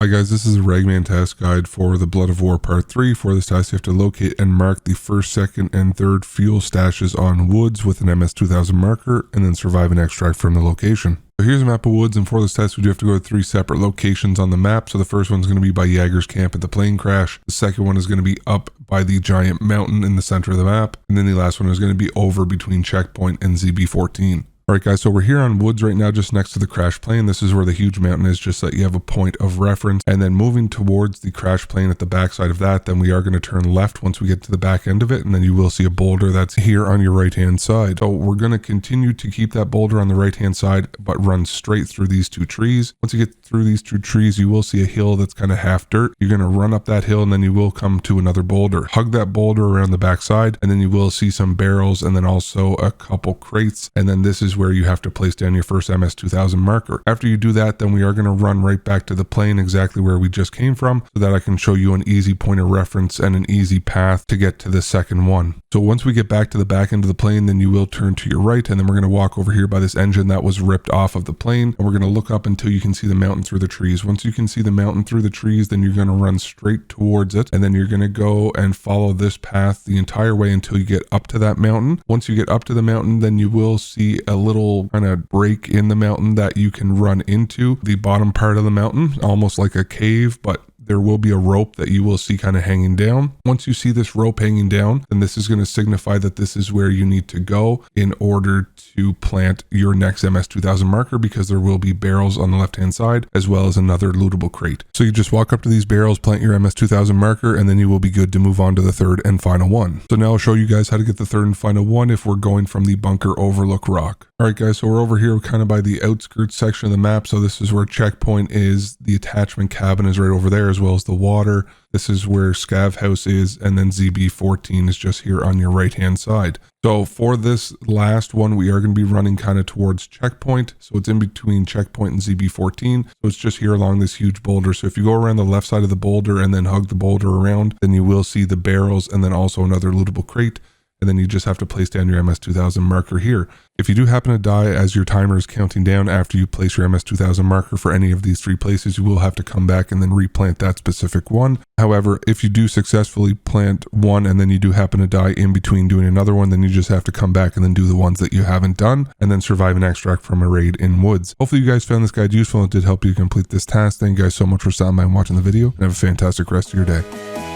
Hi guys, this is a Ragman task guide for the Blood of War Part 3. For this task, you have to locate and mark the first, second, and third fuel stashes on woods with an MS-2000 marker, and then survive and extract from the location. So here's a map of woods, and for this test we do have to go to 3 separate locations on the map. So the first one's going to be by Jaeger's camp at the plane crash. The second one is going to be up by the giant mountain in the center of the map. And then the last one is going to be over between checkpoint and ZB14. Alright guys, so we're here on woods right now just next to the crash plane. This is where the huge mountain is, just so that you have a point of reference. And then moving towards the crash plane at the backside of that, then we are going to turn left once we get to the back end of it, and then you will see a boulder that's here on your right hand side. So we're going to continue to keep that boulder on the right hand side, but run straight through these 2 trees. Once you get through these 2 trees, you will see a hill that's kind of half dirt. You're going to run up that hill, and then you will come to another boulder. Hug that boulder around the backside, and then you will see some barrels and then also a couple crates. And then this is where you have to place down your first MS-2000 marker. After you do that, then we are going to run right back to the plane exactly where we just came from, so that I can show you an easy point of reference and an easy path to get to the second one. So once we get back to the back end of the plane, then you will turn to your right, and then we're going to walk over here by this engine that was ripped off of the plane, and we're going to look up until you can see the mountain through the trees. Once you can see the mountain through the trees, then you're going to run straight towards it, and then you're going to go and follow this path the entire way until you get up to that mountain. Once you get up to the mountain, then you will see a little kind of break in the mountain that you can run into the bottom part of the mountain, almost like a cave, but there will be a rope that you will see kind of hanging down. Once you see this rope hanging down, then this is going to signify that this is where you need to go in order to plant your next MS-2000 marker, because there will be barrels on the left hand side as well as another lootable crate. So you just walk up to these barrels, plant your MS-2000 marker, and then you will be good to move on to the third and final one. So now I'll show you guys how to get the third and final one if we're going from the bunker overlook rock. Alright guys, so we're over here kind of by the outskirts section of the map. So this is where checkpoint is. The attachment cabin is right over there, as well as the water. This is where Scav House is, and then ZB14 is just here on your right hand side. So for this last one, we are going to be running kind of towards checkpoint. So it's in between checkpoint and ZB14. So it's just here along this huge boulder. So if you go around the left side of the boulder and then hug the boulder around, then you will see the barrels and then also another lootable crate. And then you just have to place down your MS-2000 marker here. If you do happen to die as your timer is counting down after you place your MS-2000 marker for any of these 3 places, you will have to come back and then replant that specific one. However, if you do successfully plant one and then you do happen to die in between doing another one, then you just have to come back and then do the ones that you haven't done, and then survive and extract from a raid in woods. Hopefully you guys found this guide useful and it did help you complete this task. Thank you guys so much for stopping by and watching the video, and have a fantastic rest of your day.